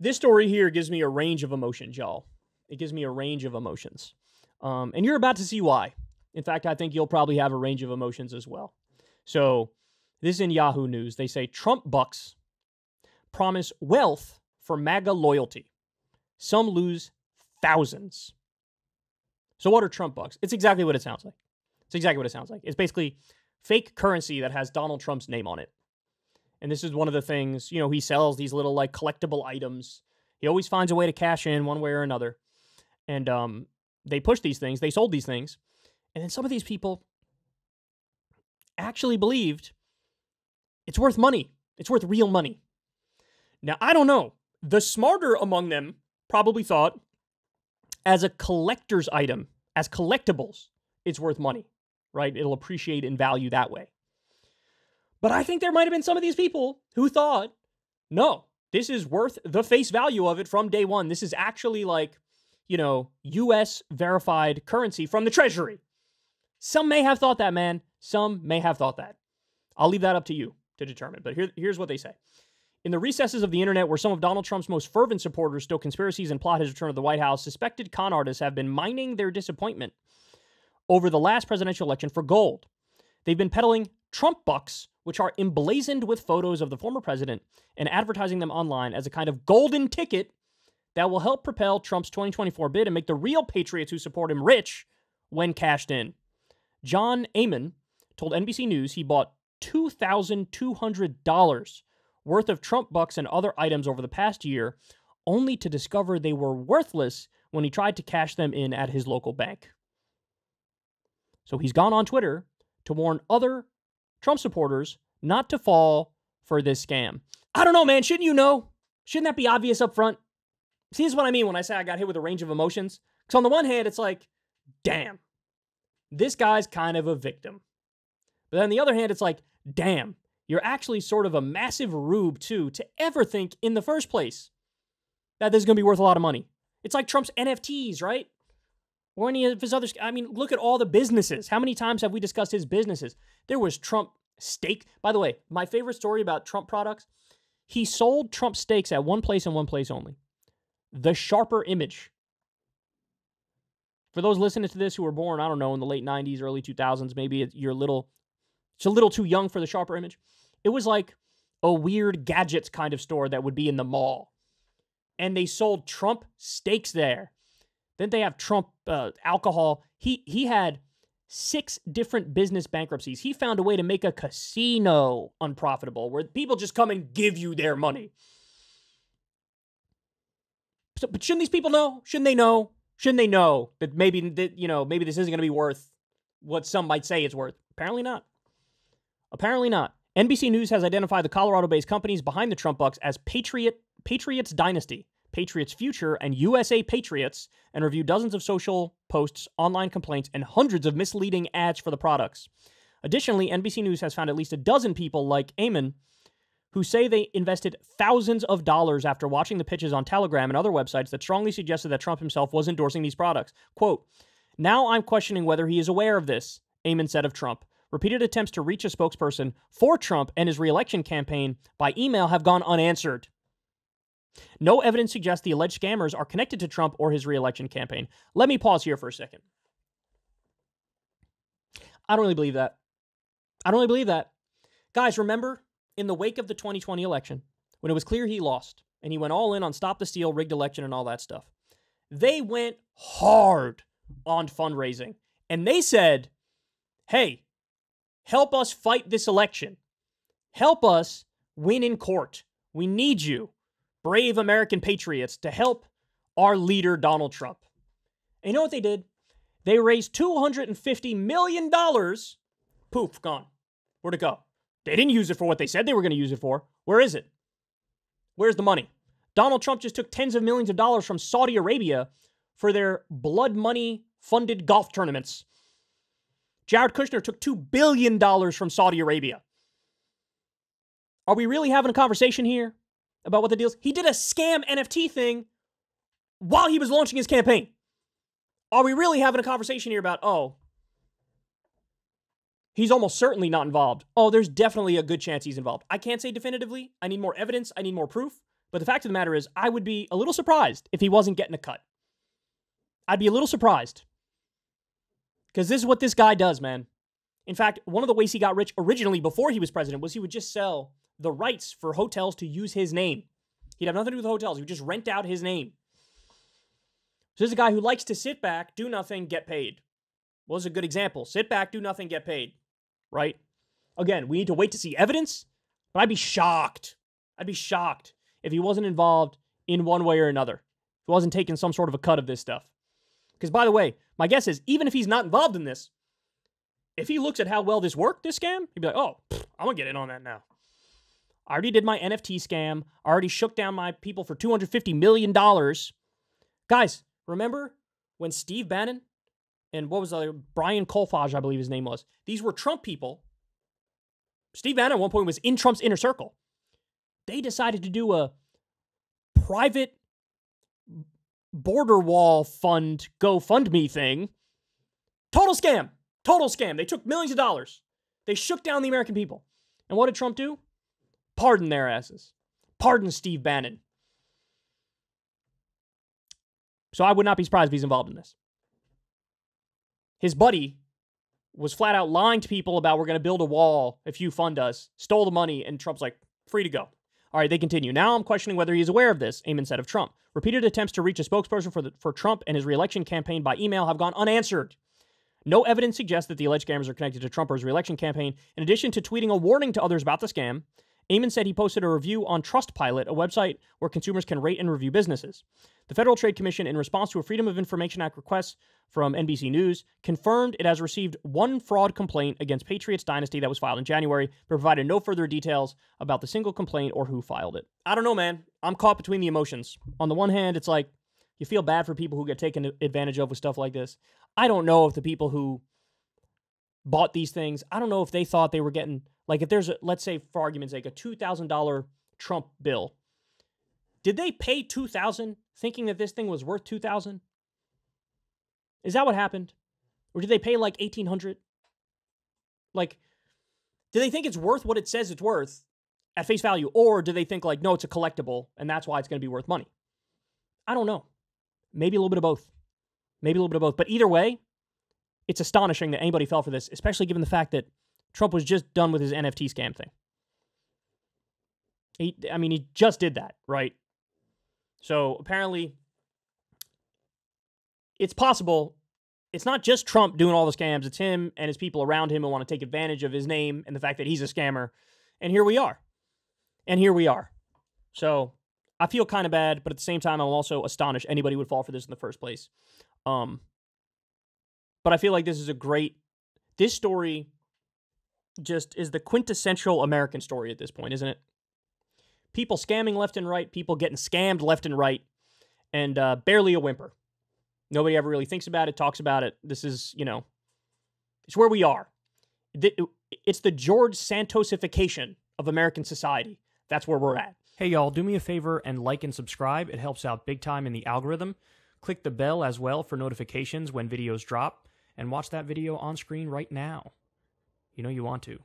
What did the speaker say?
This story here gives me a range of emotions, y'all. It gives me a range of emotions. And you're about to see why. In fact, I think you'll probably have a range of emotions as well. So this is in Yahoo News. They say Trump bucks promise wealth for MAGA loyalty. Some lose thousands. So what are Trump bucks? It's exactly what it sounds like. It's exactly what it sounds like. It's basically fake currency that has Donald Trump's name on it. And this is one of the things, he sells these little like collectible items. He always finds a way to cash in one way or another. And they push these things. They sold these things. And then some of these people actually believed it's worth money. It's worth real money. Now, I don't know. The smarter among them probably thought as a collector's item, as collectibles, it's worth money, right? It'll appreciate in value that way. But I think there might have been some of these people who thought, no, this is worth the face value of it from day one. This is actually like, U.S. verified currency from the Treasury. Some may have thought that, man. Some may have thought that. I'll leave that up to you to determine. But here's what they say. In the recesses of the internet, where some of Donald Trump's most fervent supporters stoke conspiracies and plot his return to the White House, suspected con artists have been mining their disappointment over the last presidential election for gold. They've been peddling Trump bucks, which are emblazoned with photos of the former president, and advertising them online as a kind of golden ticket that will help propel Trump's 2024 bid and make the real patriots who support him rich when cashed in. John Ahmed told NBC News he bought $2,200 worth of Trump bucks and other items over the past year, only to discover they were worthless when he tried to cash them in at his local bank. So he's gone on Twitter to warn other Trump supporters not to fall for this scam. I don't know, man. Shouldn't you know? Shouldn't that be obvious up front? See, this is what I mean when I say I got hit with a range of emotions. Because on the one hand, it's like, damn, this guy's kind of a victim. But then on the other hand, it's like, damn, you're actually sort of a massive rube, too, to ever think in the first place that this is going to be worth a lot of money. It's like Trump's NFTs, right? Or any of his others. I mean, look at all the businesses. How many times have we discussed his businesses? There was Trump steak. By the way, my favorite story about Trump products, he sold Trump steaks at one place and one place only. The Sharper Image. For those listening to this who were born, I don't know, in the late 90s, early 2000s, maybe it's a little too young for the Sharper Image. It was like a weird gadgets kind of store that would be in the mall. And they sold Trump steaks there. Then they have Trump alcohol. He had 6 different business bankruptcies. He found a way to make a casino unprofitable where people just come and give you their money. So, but shouldn't these people know? Shouldn't they know? Shouldn't they know that maybe this isn't going to be worth what some might say it's worth? Apparently not. Apparently not. NBC News has identified the Colorado-based companies behind the Trump bucks as Patriots Dynasty, Patriots Future, and USA Patriots, and reviewed dozens of social posts, online complaints, and hundreds of misleading ads for the products. Additionally, NBC News has found at least a dozen people like Ahmed who say they invested thousands of dollars after watching the pitches on Telegram and other websites that strongly suggested that Trump himself was endorsing these products. Quote, "Now I'm questioning whether he is aware of this," Ahmed said of Trump. Repeated attempts to reach a spokesperson for Trump and his re-election campaign by email have gone unanswered. No evidence suggests the alleged scammers are connected to Trump or his re-election campaign. Let me pause here for a second. I don't really believe that. Guys, remember in the wake of the 2020 election, when it was clear he lost, and he went all in on stop the steal, rigged election, and all that stuff, they went hard on fundraising. And they said, hey, help us fight this election. Help us win in court. We need you, brave American patriots, to help our leader, Donald Trump. And you know what they did? They raised $250 million. Poof, gone. Where'd it go? They didn't use it for what they said they were going to use it for. Where is it? Where's the money? Donald Trump just took tens of millions of dollars from Saudi Arabia for their blood money funded golf tournaments. Jared Kushner took $2 billion from Saudi Arabia. Are we really having a conversation here about what the deal is? He did a scam NFT thing while he was launching his campaign. Are we really having a conversation here about, he's almost certainly not involved? Oh, there's definitely a good chance he's involved. I can't say definitively. I need more evidence. I need more proof. But the fact of the matter is, I would be a little surprised if he wasn't getting a cut. I'd be a little surprised. Because this is what this guy does, man. In fact, one of the ways he got rich originally before he was president was he would just sell the rights for hotels to use his name. He'd have nothing to do with hotels. He would just rent out his name. So this is a guy who likes to sit back, do nothing, get paid. Well, this is a good example. Sit back, do nothing, get paid. Right? Again, we need to wait to see evidence, but I'd be shocked. I'd be shocked if he wasn't involved in one way or another. If he wasn't taking some sort of a cut of this stuff. Because, by the way, my guess is, even if he's not involved in this, if he looks at how well this worked, this scam, he'd be like, oh, I'm going to get in on that now. I already did my NFT scam. I already shook down my people for $250 million. Guys, remember when Steve Bannon and what was the other, Brian Kolfage, I believe his name was. These were Trump people. Steve Bannon at one point was in Trump's inner circle. They decided to do a private border wall fund GoFundMe thing. Total scam. Total scam. They took millions of dollars. They shook down the American people. And what did Trump do? Pardon their asses. Pardon Steve Bannon. So I would not be surprised if he's involved in this. His buddy was flat out lying to people about we're going to build a wall if you fund us, stole the money, and Trump's like, free to go. All right, they continue. Now I'm questioning whether he is aware of this, Ahmed said of Trump. Repeated attempts to reach a spokesperson for Trump and his re-election campaign by email have gone unanswered. No evidence suggests that the alleged scammers are connected to Trump or his re-election campaign. In addition to tweeting a warning to others about the scam, Ahmed said he posted a review on Trustpilot, a website where consumers can rate and review businesses. The Federal Trade Commission, in response to a Freedom of Information Act request from NBC News, confirmed it has received one fraud complaint against Patriots Dynasty that was filed in January, but provided no further details about the single complaint or who filed it. I don't know, man. I'm caught between the emotions. On the one hand, it's like you feel bad for people who get taken advantage of with stuff like this. I don't know if the people who bought these things, I don't know if they thought they were getting, like if there's, let's say for argument's sake, a $2,000 Trump bill. Did they pay $2,000 thinking that this thing was worth $2,000? Is that what happened? Or did they pay like $1,800? Like, do they think it's worth what it says it's worth at face value? Or do they think like, no, it's a collectible and that's why it's going to be worth money? I don't know. Maybe a little bit of both. Maybe a little bit of both. But either way, it's astonishing that anybody fell for this, especially given the fact that Trump was just done with his NFT scam thing. He just did that, right? So apparently, it's possible. It's not just Trump doing all the scams. It's him and his people around him who want to take advantage of his name and the fact that he's a scammer. And here we are. So I feel kind of bad, but at the same time, I'm also astonished anybody would fall for this in the first place. But I feel like this is this story just is the quintessential American story at this point, isn't it? People scamming left and right, people getting scammed left and right, and barely a whimper. Nobody ever really thinks about it, talks about it. This is, it's where we are. It's the George Santosification of American society. That's where we're at. Hey, y'all, do me a favor and like and subscribe. It helps out big time in the algorithm. Click the bell as well for notifications when videos drop, and watch that video on screen right now. You know you want to.